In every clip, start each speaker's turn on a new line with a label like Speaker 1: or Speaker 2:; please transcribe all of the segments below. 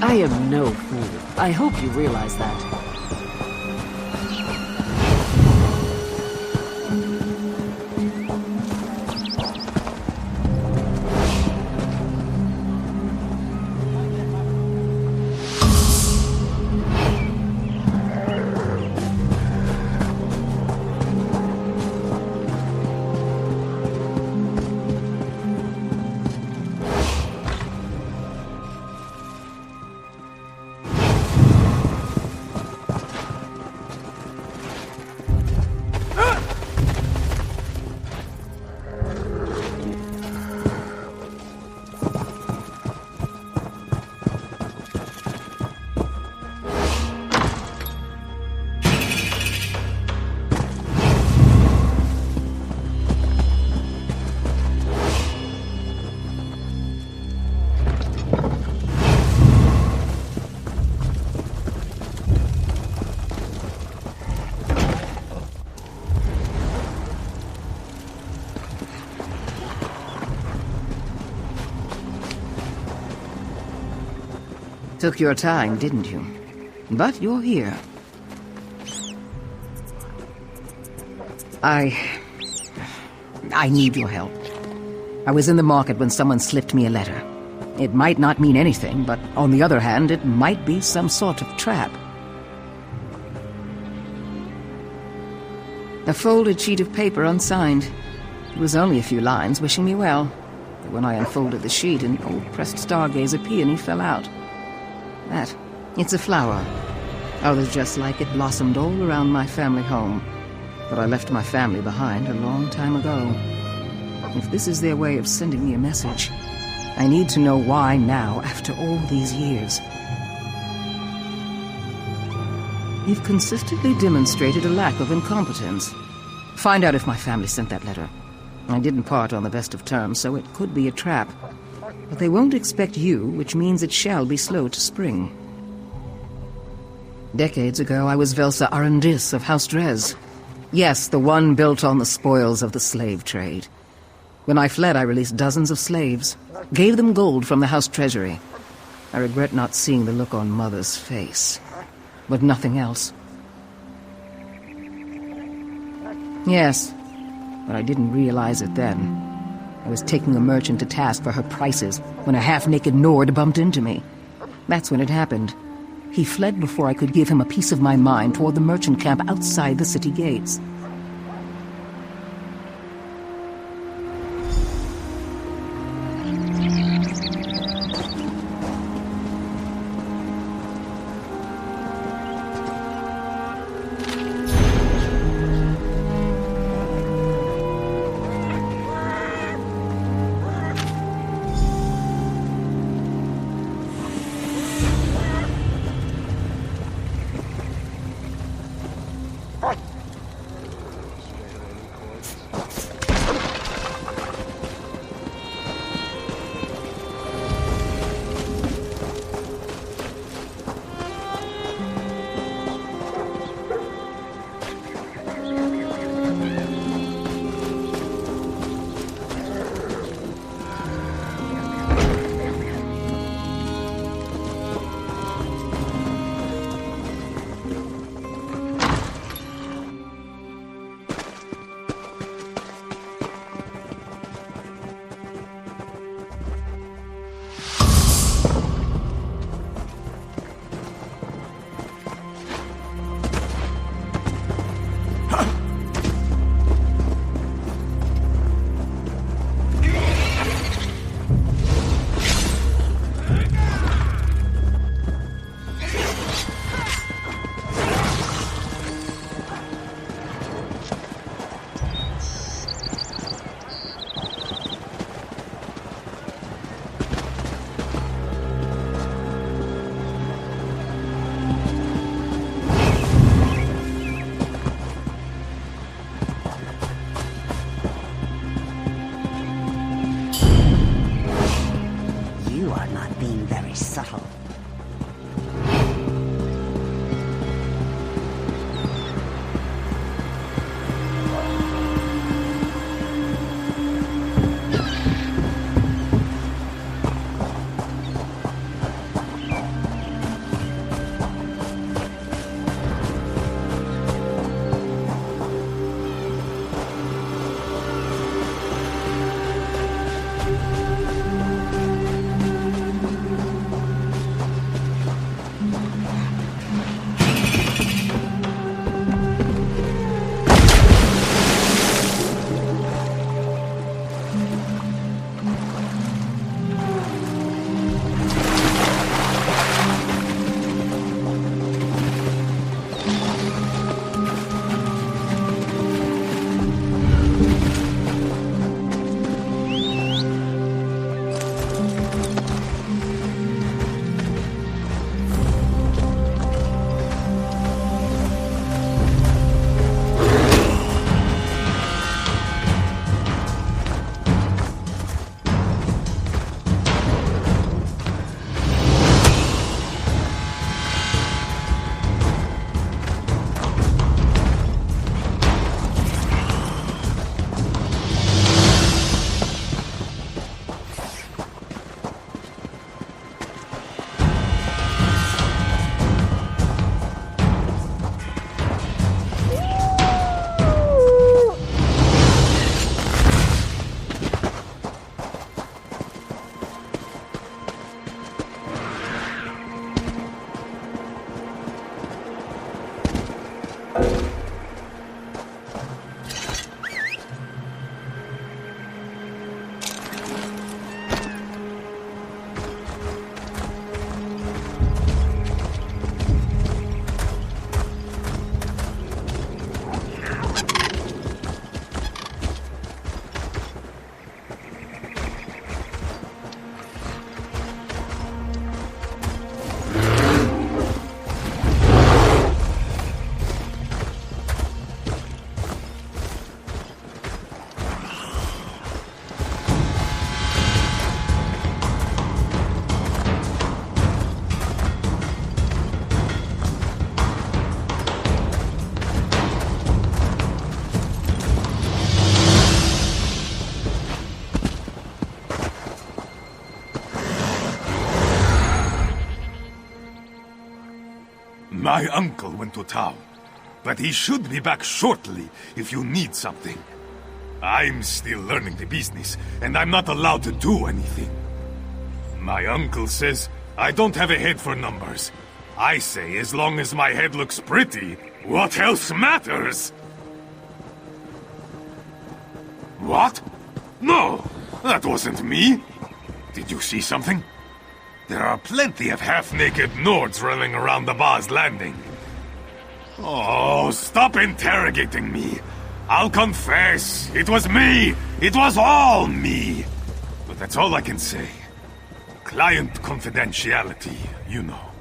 Speaker 1: I am no fool. I hope you realize that. Took your time, didn't you? But you're here. I need your help. I was in the market when someone slipped me a letter. It might not mean anything, but on the other hand, it might be some sort of trap. A folded sheet of paper unsigned. It was only a few lines wishing me well. But when I unfolded the sheet, an old pressed stargazer peony fell out. It's a flower. Others just like it blossomed all around my family home. But I left my family behind a long time ago. If this is their way of sending me a message, I need to know why now, after all these years. You've consistently demonstrated a lack of incompetence. Find out if my family sent that letter. I didn't part on the best of terms, so it could be a trap. But they won't expect you, which means it shall be slow to spring. Decades ago, I was Velsa Arundis of House Drez. Yes, the one built on the spoils of the slave trade. When I fled, I released dozens of slaves, gave them gold from the house treasury. I regret not seeing the look on Mother's face, but nothing else. Yes, but I didn't realize it then. I was taking a merchant to task for her prices when a half-naked Nord bumped into me. That's when it happened. He fled before I could give him a piece of my mind toward the merchant camp outside the city gates.
Speaker 2: subtle.
Speaker 3: My uncle went to town, but he should be back shortly if you need something. I'm still learning the business, and I'm not allowed to do anything. My uncle says I don't have a head for numbers. I say as long as my head looks pretty, what else matters? What? No, that wasn't me. Did you see something? There are plenty of half-naked Nords running around the bar's landing. Oh, stop interrogating me. I'll confess. It was me. It was all me. But that's all I can say. Client confidentiality, you know.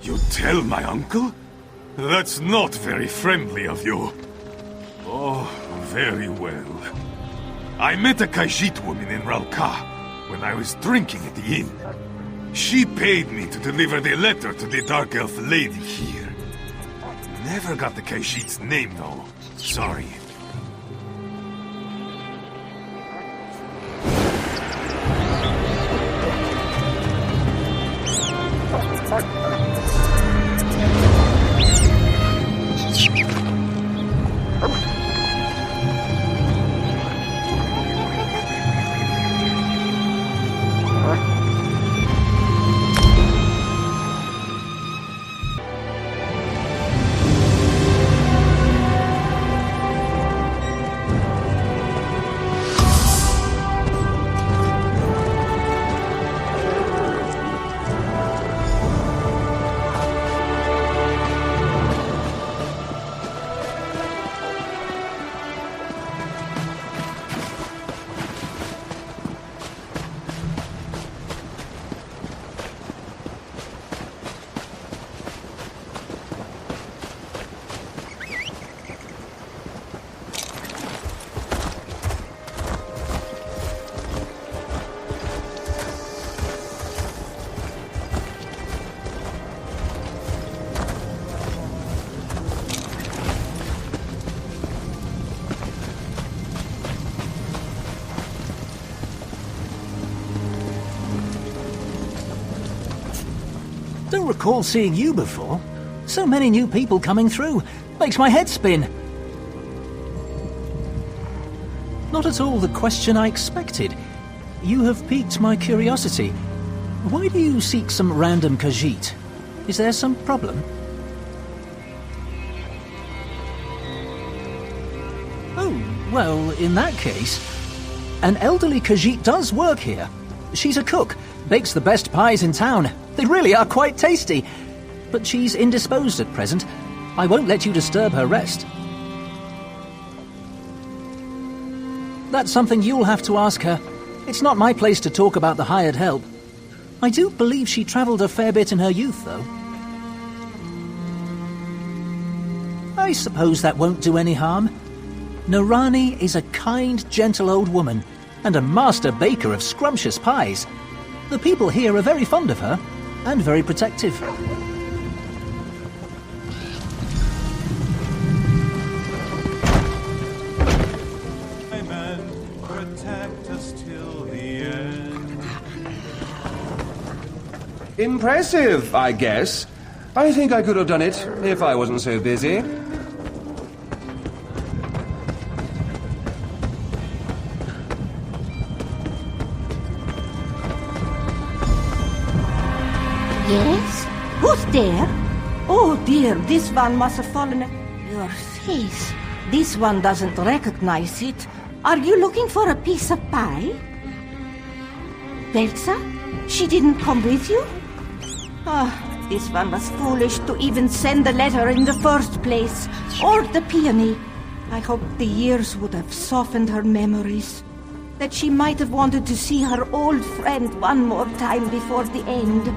Speaker 3: You tell my uncle? That's not very friendly of you. Oh, very well. I met a Khajiit woman in Ralka when I was drinking at the inn. She paid me to deliver the letter to the Dark Elf lady here. Never got the Khajiit's name, though. Sorry.
Speaker 2: don't recall seeing you before. So many new people coming through. Makes my head spin. Not at all the question I expected. You have piqued my curiosity. Why do you seek some random Khajiit? Is there some problem? Oh, well, in that case, an elderly Khajiit does work here. She's a cook, bakes the best pies in town. They really are quite tasty. But she's indisposed at present. I won't let you disturb her rest. That's something you'll have to ask her. It's not my place to talk about the hired help. I do believe she travelled a fair bit in her youth, though. I suppose that won't do any harm. Narani is a kind, gentle old woman, and a master baker of scrumptious pies. The people here are very fond of her, and very protective.
Speaker 4: Amen. Protect us till the end.
Speaker 5: Impressive, I guess. I think I could have done it if I wasn't so busy.
Speaker 6: Yes? Who's there? Oh dear, this one must have fallen. Your face. This one doesn't recognize it. Are you looking for a piece of pie? Belsa? She didn't come with you? Ah, this one was foolish to even send the letter in the first place. Or the peony. I hope the years would have softened her memories. That she might have wanted to see her old friend one more time before the end.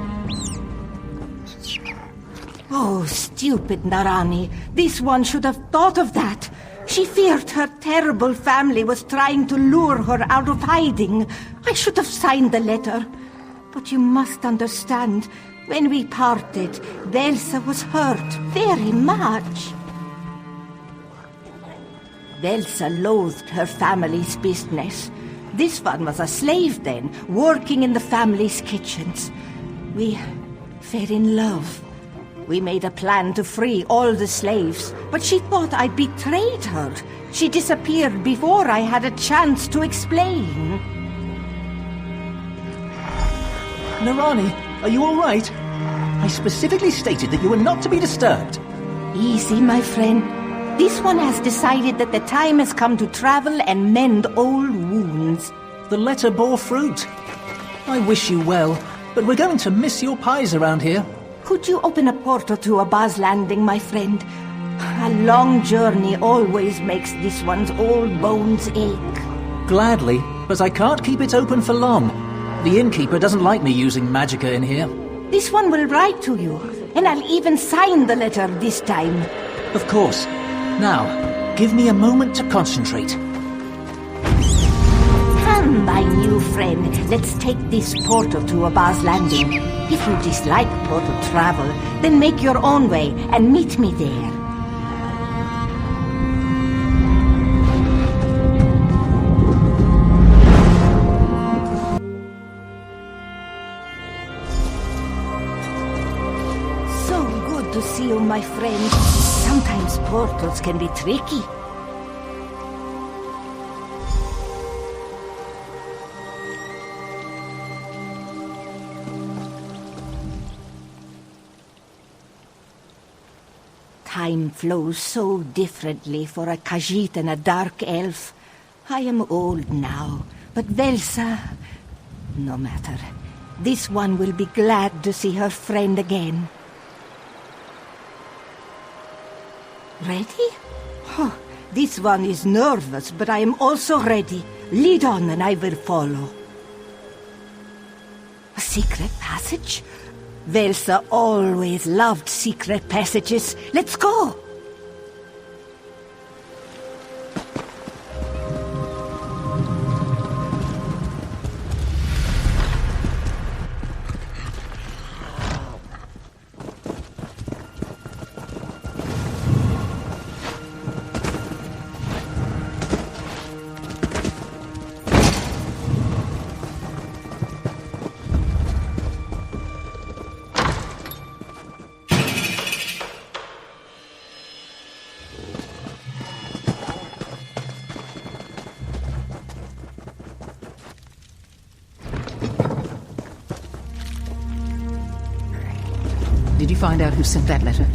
Speaker 6: Oh, stupid Narani. This one should have thought of that. She feared her terrible family was trying to lure her out of hiding. I should have signed the letter. But you must understand, when we parted, Velsa was hurt very much. Velsa loathed her family's business. This one was a slave then, working in the family's kitchens. We fell in love. We made a plan to free all the slaves, but she thought I betrayed her. She disappeared before I had a chance to explain.
Speaker 2: Narani, are you all right? I specifically stated that you were not to be disturbed.
Speaker 6: Easy, my friend. This one has decided that the time has come to travel and mend old wounds.
Speaker 2: The letter bore fruit. I wish you well, but we're going to miss your pies around here.
Speaker 6: Could you open a portal to Abba's landing, my friend? A long journey always makes this one's old bones ache.
Speaker 2: Gladly, but I can't keep it open for long. The innkeeper doesn't like me using magicka in here.
Speaker 6: This one will write to you, and I'll even sign the letter this time.
Speaker 2: Of course. Now, give me a moment to concentrate.
Speaker 6: Come, my new friend. Let's take this portal to Abba's landing. If you dislike portal travel, then make your own way and meet me there. So good to see you, my friend. Sometimes portals can be tricky. Time flows so differently for a Khajiit and a dark elf. I am old now, but Velsa... No matter. This one will be glad to see her friend again. Ready? Oh, this one is nervous, but I am also ready. Lead on and I will follow. A secret passage? Velsa always loved secret passages. Let's go!
Speaker 1: find out who sent that letter?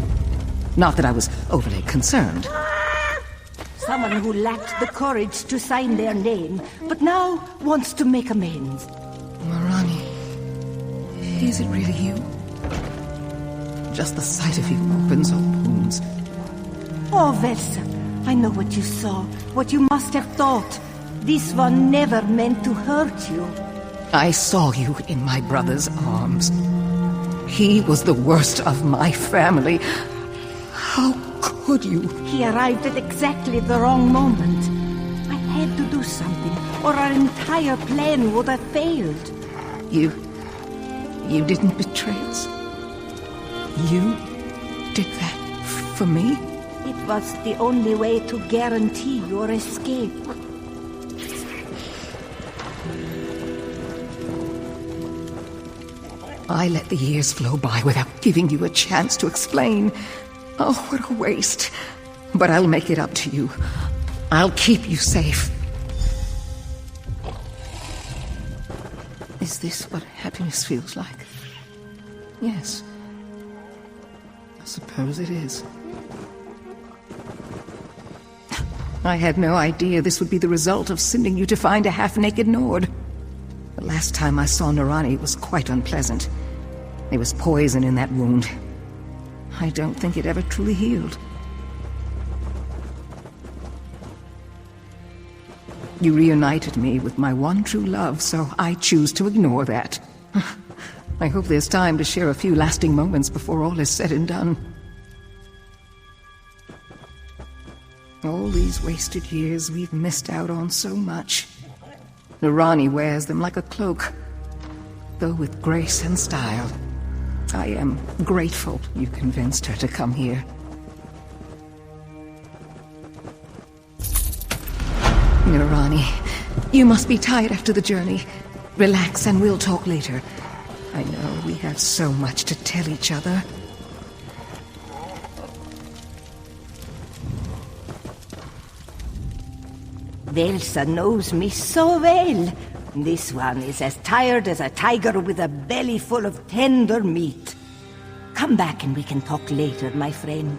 Speaker 1: Not that I was overly concerned.
Speaker 6: Someone who lacked the courage to sign their name, but now wants to make amends.
Speaker 1: Marani, is it really you? Just the sight of you opens all wounds.
Speaker 6: Oh, Versa, I know what you saw, what you must have thought. This one never meant to hurt you.
Speaker 1: I saw you in my brother's arms. He was the worst of my family. How could you?
Speaker 6: He arrived at exactly the wrong moment. I had to do something, or our entire plan would have failed.
Speaker 1: You didn't betray us? You did that for me?
Speaker 6: It was the only way to guarantee your escape.
Speaker 1: I let the years flow by without giving you a chance to explain. Oh, what a waste. But I'll make it up to you. I'll keep you safe. Is this what happiness feels like? Yes. I suppose it is. I had no idea this would be the result of sending you to find a half-naked Nord. The last time I saw Narani was quite unpleasant. There was poison in that wound. I don't think it ever truly healed. You reunited me with my one true love, so I choose to ignore that. I hope there's time to share a few lasting moments before all is said and done. All these wasted years, we've missed out on so much. Narani wears them like a cloak, though with grace and style. I am grateful you convinced her to come here. Narani, you must be tired after the journey. Relax and we'll talk later. I know we have so much to tell each other.
Speaker 6: Velsa knows me so well. This one is as tired as a tiger with a belly full of tender meat. Come back and we can talk later, my friend.